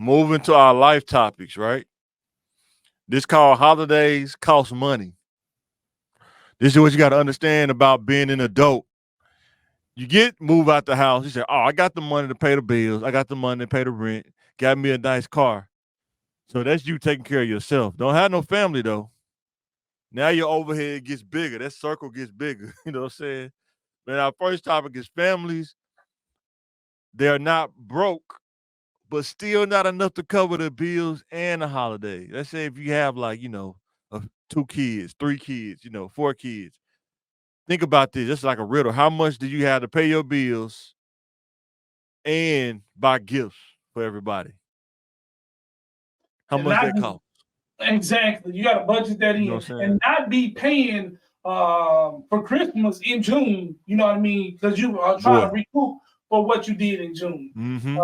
moving to our life topics, right? This called holidays cost money. This is what you got to understand about being an adult. You move out the house. You say, "Oh, I got the money to pay the bills. I got the money to pay the rent. Got me a nice car." So that's you taking care of yourself. Don't have no family though. Now your overhead gets bigger. That circle gets bigger. You know what I'm saying? Man, our first topic is families. They're not broke, but still not enough to cover the bills and the holiday. Let's say if you have like, two kids, three kids, four kids. Think about this. It's like a riddle. How much do you have to pay your bills and buy gifts for everybody? How And much not that be cost? exactly. You got to budget that You know in what I'm and saying? not be paying for Christmas in June. You know what I mean? Because you are trying Boy. to recoup for what you did in June. Mm-hmm.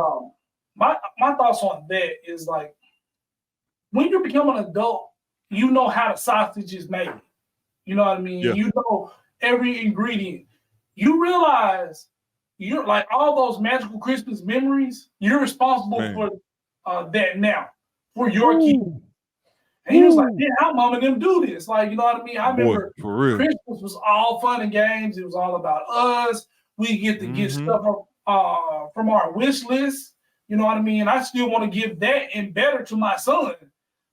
My thoughts on that is like when you become an adult, you know how the sausage is made. You know what I mean? Yeah. You know every ingredient. You realize you're like all those magical Christmas memories. You're responsible Man. for that now for your kids. Ooh. And he was like, Ooh. "Yeah, how mom and them do this?" Like, you know what I mean? I Boy, remember for real. Christmas was all fun and games. It was all about us. We get to get Mm-hmm. stuff from our wish list. You know what I mean? I still want to give that and better to my son.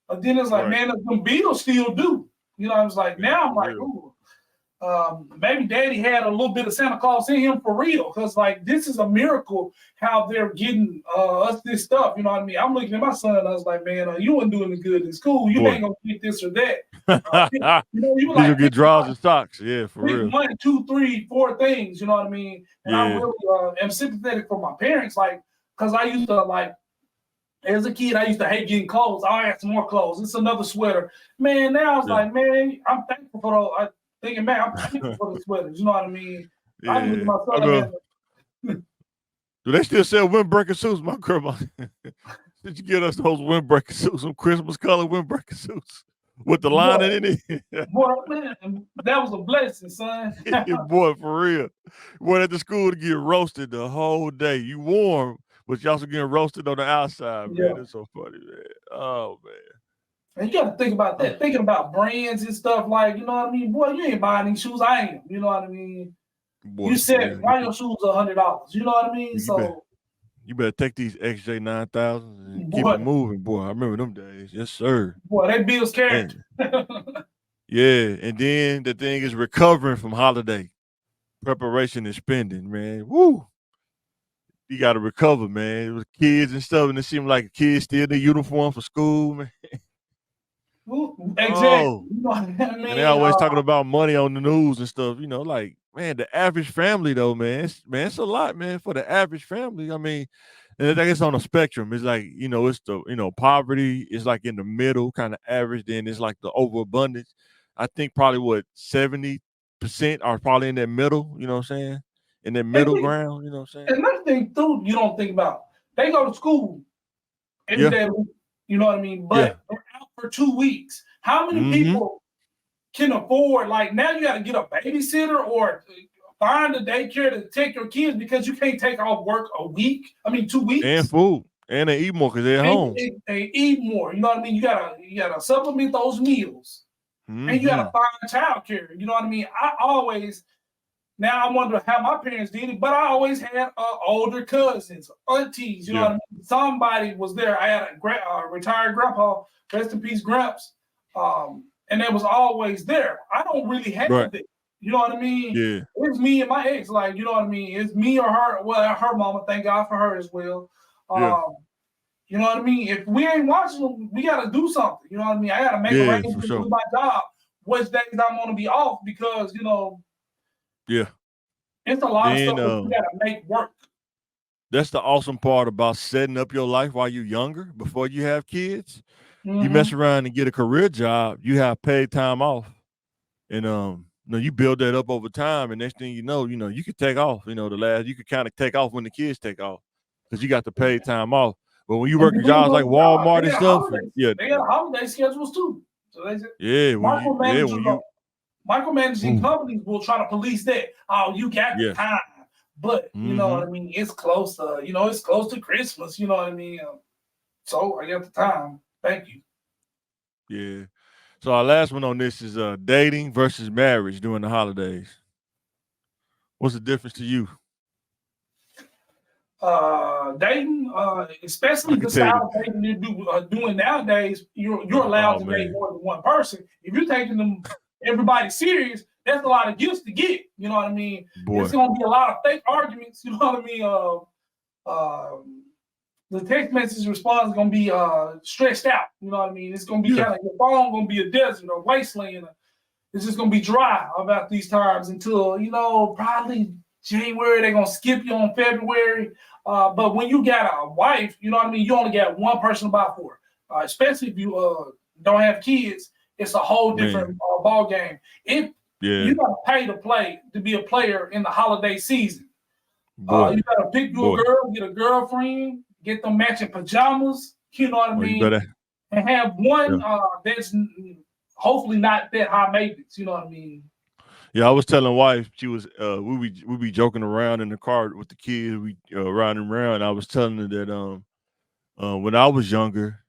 But then it's like, Right. man, the bills still do. You know, I was like, Man, now I'm for like, real. ooh, maybe daddy had a little bit of Santa Claus in him for real. Because like this is a miracle how they're getting us this stuff. You know what I mean? I'm looking at my son, I was like, man, you weren't doing good in school. You Boy. ain't gonna get this or that. You know, you were These will like get drawers and socks. Yeah, for pick real. one, two, three, four things, you know what I mean? And I Yeah. really am sympathetic for my parents, like, because I used to like as a kid, I used to hate getting clothes. Oh, I got some more clothes. It's another sweater. Man, now I was Yeah. like, man, I'm thankful for those. Thinking back, I'm thankful for the sweaters. You know what I mean? I look at Yeah. my I son, go, man. do they still sell windbreaker suits? My grandma. Did you get us those windbreaker suits, some Christmas color windbreaker suits with the lining Boy, in it? boy, man, that was a blessing, son. Boy, for real. Went at the school to get roasted the whole day. You warm, but you also getting roasted on the outside, man. Yeah. That's so funny, man. Oh man. And you got to think about that. Thinking about brands and stuff like, you know what I mean? Boy, you ain't buying these shoes. I am. You know what I mean? Boy, You for said, real. why your shoes $100? You know what I mean? You better So, you better take these XJ 9000s and keep it boy, moving, boy. I remember them days. Yes, sir. that builds character. And yeah, and then the thing is recovering from holiday preparation and spending, man. Woo! You got to recover, man. With kids and stuff, and it seemed like kids still in the uniform for school, man. Exactly. Oh, You know what I and they mean? always talking about money on the news and stuff. Like man, the average family though, it's a lot, man, for the average family. I mean, and I think it's on a spectrum. It's like it's the poverty is like in the middle, kind of average. Then it's like the overabundance. I think probably what 70% are probably in that middle. You know what I'm saying? In that And middle ground. You know what I'm saying? another thing too, you don't think about. They go to school every Yeah, day. You know what I mean? yeah. But they're out for 2 weeks. How many Mm-hmm. people can afford? Like now, you got to get a babysitter or find a daycare to take your kids because you can't take off work a week. I mean, 2 And weeks. food, and they eat more because they're at And home. they eat more. You know what I mean? You gotta supplement those meals, and you gotta Mm-hmm. find childcare. You know what I mean? I always Now I wonder how my parents did it, but I always had older cousins, aunties. You know Yeah. what I mean? Somebody was there. I had a retired grandpa, rest in peace, Gramps, and they was always there. I don't really Right. have that. You know what I mean? Yeah. It's me and my ex. Like, you know what I mean? It's me or her. Well, her mama. Thank God for her as well. Yeah. You know what I mean? If we ain't watching them, we got to do something. You know what I mean? I got to make Yeah, for arrangements sure. with my job. Which days I'm going to be off because Yeah. it's a lot of Then stuff that you got to make work. that's the awesome part about setting up your life while you're younger, before you have kids. You mess Mm-hmm. around and get a career job, you have paid time off. And you build that up over time, and next thing you could take off. You could kind of take off when the kids take off because you got the paid time off. But when you And work at depending jobs like on the job, Walmart and stuff, yeah, they got holiday schedules too. So they said yeah, when micromanagers, you micromanaging ooh, companies will try to police that. Oh, you got the yes, time, but you know what mm-hmm, I mean. It's close to Christmas. You know what I mean. So I got the time. Thank you. Yeah. So our last one on this is dating versus marriage during the holidays. What's the difference to you? Dating, especially I can the tell you style of dating you're doing nowadays, you're allowed oh to date man. more than one person. If you're taking everybody serious, that's a lot of gifts to get. You know what I mean? It's Boy. gonna be a lot of fake arguments. You know what I mean? The text message response is gonna be stretched out. You know what I mean? It's gonna be Yeah. kind of your phone gonna be a desert or wasteland. It's just gonna be dry about these times until probably January. They're gonna skip you on February. But when you got a wife, you know what I mean. You only got one person to buy for, especially if you don't have kids. It's a whole different Man. ball game. If Yeah. you gotta pay to play to be a player in the holiday season, Boy. you gotta pick you a Boy. girl, get a girlfriend, get them matching pajamas. You know what I Oh, you mean, better and have yeah. one that's hopefully not that high maintenance. You know what I mean. Yeah, I was telling wife, she was we be joking around in the car with the kids, we riding around. I was telling her that when I was younger,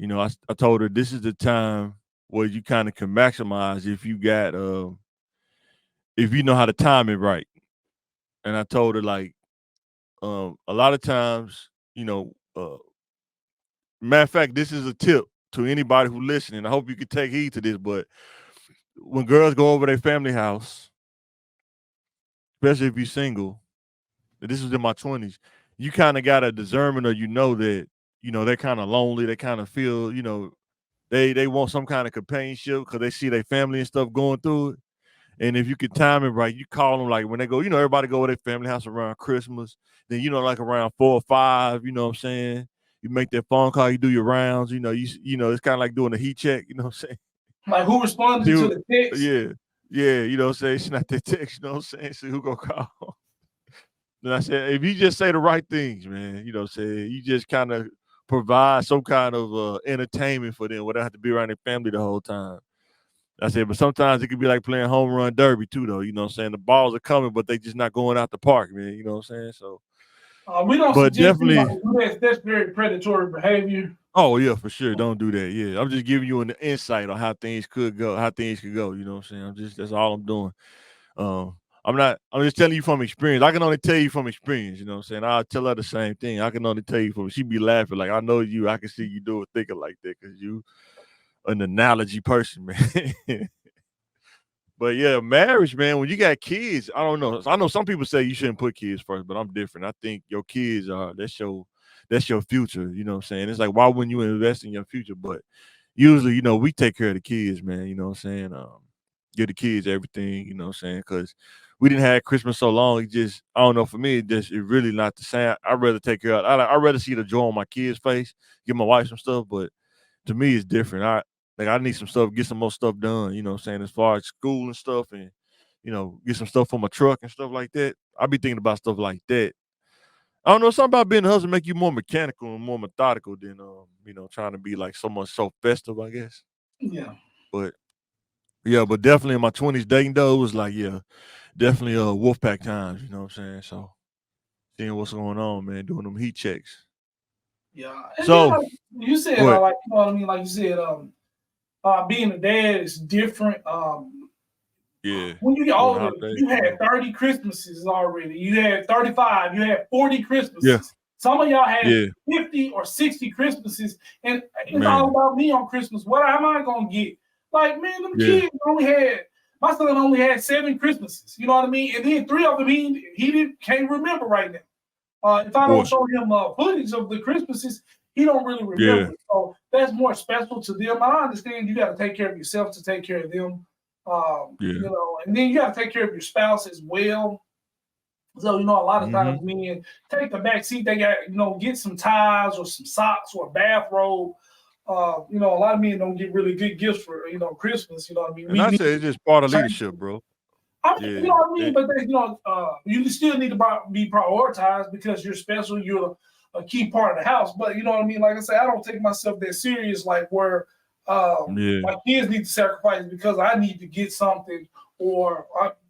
I told her this is the time where you kind of can maximize if you know how to time it right. And I told her like a lot of times, matter of fact, this is a tip to anybody who listening. I hope you can take heed to this, but when girls go over their family house, especially if you're single, this was in my 20s, you kind of got a discernment or that, they're kind of lonely. They kind of feel, they want some kind of companionship because they see their family and stuff going through it. And if you can time it right, you call them like when they go, everybody go to their family house around Christmas. Then, like around 4 or 5, you know what I'm saying? You make that phone call, you do your rounds, it's kind of like doing a heat check, you know what I'm saying? Like who responded to the text? Yeah. Yeah, you know what I'm saying? It's not that text, you know what I'm saying? See who gonna call. Then I said, if you just say the right things, man, you know what I'm saying? You just kind of provide some kind of entertainment for them without have to be around their family the whole time. I said, but sometimes it could be like playing home run derby too, though. You know what I'm saying? The balls are coming, but they just not going out the park, man. You know what I'm saying? So, We don't but suggest anybody definitely, do that. That's very predatory behavior. oh yeah, for sure. Don't do that. Yeah, I'm just giving you an insight on how things could go, how things could go. You know what I'm saying? That's all I'm doing. Um, I'm just telling you from experience. I can only tell you from experience. You know what I'm saying? I'll tell her the same thing. I can only tell you from. She be laughing like I know you. I can see you do it thinking like that because you an analogy person, man. But yeah, marriage, man, when you got kids, I don't know. I know some people say you shouldn't put kids first, but I'm different. I think your kids are that's your future. You know what I'm saying? It's like why wouldn't you invest in your future? But usually, we take care of the kids, man. You know what I'm saying? Give the kids everything, you know what I'm saying? Because we didn't have Christmas so long. It just, I don't know, for me, it's really not the same. I'd rather take care of I'd rather see the joy on my kids' face, give my wife some stuff, but to me it's different. I need some stuff, get some more stuff done, you know what I'm saying, as far as school and stuff and get some stuff for my truck and stuff like that. I be thinking about stuff like that. I don't know, something about being a husband make you more mechanical and more methodical than trying to be like someone so festive, I guess. Yeah. But yeah, but definitely in my 20s dating though, it was like, yeah, definitely Wolfpack times, you know what I'm saying? So seeing what's going on, man, doing them heat checks. Yeah. And then So like you said, go ahead. like you know what I mean, like you said, being a dad is different. Yeah. When you get During the older, holidays, you yeah. had 30 Christmases already. You had 35. You had 40 Yeah. Christmases. Some of y'all had Yeah. 50 or 60 Christmases, and it's all Man. about me on Christmas. What am I gonna get? Like, man, them Yeah. kids only had my son only had 7 Christmases. You know what I mean? And then 3 of them he didn't can't remember right now. If I don't Boy. show him footage of the Christmases, he don't really Yeah. remember. So that's more special to them. I understand you got to take care of yourself to take care of them. Yeah. And then you got to take care of your spouse as well. So, a lot of Mm-hmm. times men take the back seat. They got, get some ties or some socks or a bathrobe. A lot of men don't get really good gifts for, Christmas. You know what I mean? And We I need say it's just part of to change. leadership, bro. I mean, you Yeah. know what I mean, but you still need to be prioritized because you're special. You're a key part of the house. But you know what I mean. Like I say, I don't take myself that serious. Like where Yeah. my kids need to sacrifice because I need to get something. Or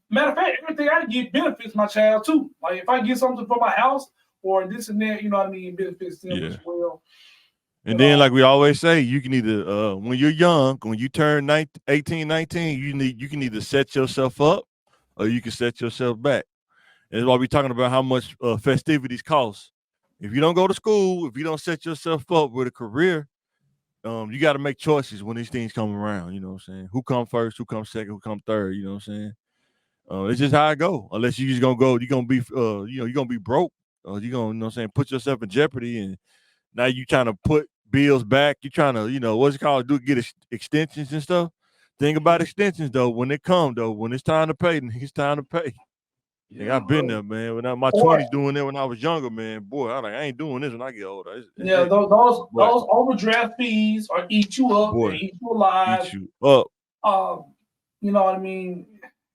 matter of fact, everything I get benefits my child too. Like if I get something for my house or this and that, you know what I mean, it benefits them Yeah. as well. And then, like we always say, you can either when you're young, when you turn 18, 19, you can either set yourself up or you can set yourself back. And that's why we're talking about how much festivities cost. If you don't go to school, if you don't set yourself up with a career, you got to make choices when these things come around. You know what I'm saying? Who come first? Who comes second? Who come third? You know what I'm saying? It's just how I go. Unless you just gonna go, you're gonna be, you're gonna be broke. You're gonna, you know what I'm saying, put yourself in jeopardy, and now you trying to put bills back. You trying to, what's it called? Get extensions and stuff. Thing about extensions though, when they come though, when it's time to pay, then it's time to pay. Yeah, I've been there, man. When I my 20s doing that when I was younger, man. Boy, I ain't doing this when I get older. Those overdraft fees are eat you up, boy, and eat you alive. Eat you up. You know what I mean?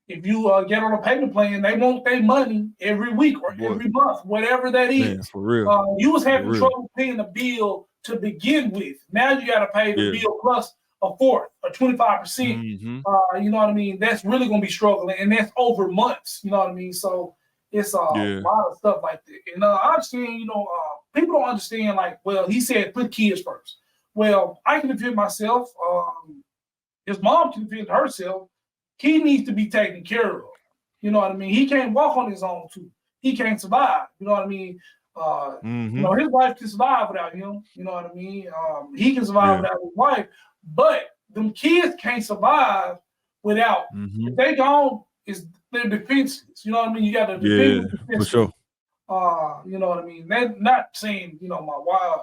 If you get on a payment plan, they want their money every week or every month, whatever that is. Man, for real. You was having trouble paying the bill to begin with. Now you got to pay the bill plus a fourth or 25%. Mm-hmm. You know what I mean? That's really going to be struggling, and that's over months. You know what I mean? So it's a lot of stuff like that. And I understand, people don't understand, like, well, he said put kids first. Well, I can defend myself. His mom can defend herself. He needs to be taken care of. You know what I mean? He can't walk on his own too. He can't survive. You know what I mean? His wife can survive without him. You know what I mean? He can survive without his wife, but them kids can't survive without. If they gone, they're defenseless. You know what I mean? You got to defend them for sure. You know what I mean? They're not saying,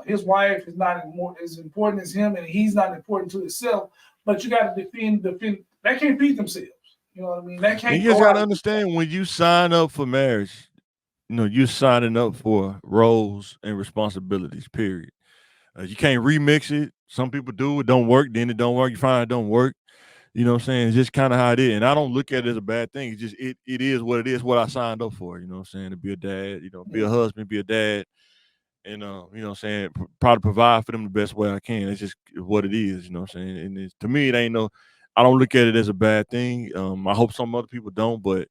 his wife is not as important as him, and he's not important to himself. But you got to defend. They can't feed themselves. You know what I mean? They can't. You just got to understand, when you sign up for marriage, you're signing up for roles and responsibilities, period. You can't remix it. Some people do. It don't work. Then it don't work. You find it don't work. You know what I'm saying? It's just kind of how it is. And I don't look at it as a bad thing. It's just, it is what it is, what I signed up for. You know what I'm saying? To be a dad, be a husband, be a dad. And, you know what I'm saying? Probably provide for them the best way I can. It's just what it is. You know what I'm saying? And to me, it ain't I don't look at it as a bad thing. I hope some other people don't, but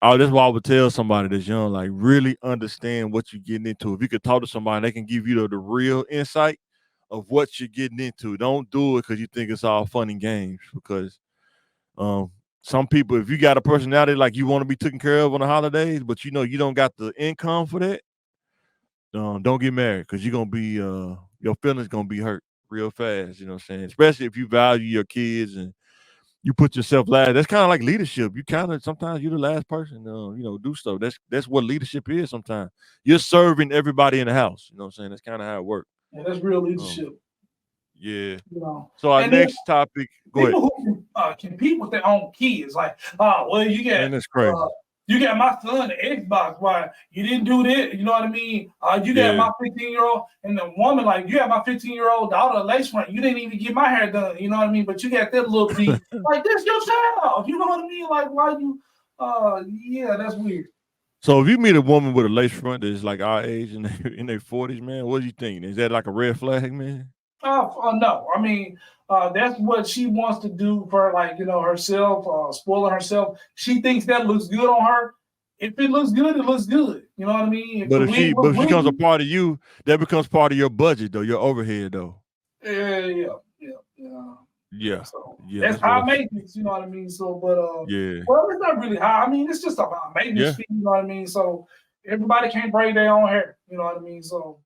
that's why I would tell somebody that's young, like, really understand what you're getting into. If you could talk to somebody, they can give you the real insight of what you're getting into. Don't do it because you think it's all fun and games. Because some people, if you got a personality like you want to be taken care of on the holidays, but you don't got the income for that, don't get married, because you're gonna be your feelings gonna be hurt real fast. You know what I'm saying? Especially if you value your kids and you put yourself last. That's kind of like leadership. You sometimes you're the last person do stuff. That's what leadership is. Sometimes you're serving everybody in the house. You know what I'm saying? That's kind of how it works. Yeah, that's real leadership. So our next topic. Go ahead. People who compete with their own kids, like, you got. Man, that's crazy. You got my son an Xbox. Why you didn't do that? You know what I mean? You got my 15-year-old, and the woman, like, you got my 15-year-old daughter a lace front. You didn't even get my hair done. You know what I mean? But you got that little piece. Like, this your child. You know what I mean? Like, why you? That's weird. So if you meet a woman with a lace front that's like our age and in their 40s, man, what do you think? Is that like a red flag, man? No. I mean, that's what she wants to do for, like, herself, spoiling herself. She thinks that looks good on her. If it looks good, it looks good. You know what I mean? But if she becomes a part of you, that becomes part of your budget, though, your overhead, though. Yeah. So that's high maintenance. You know what I mean? So, but well, it's not really high. I mean, it's just about maintenance fee. You know what I mean? So everybody can't braid their own hair. You know what I mean? So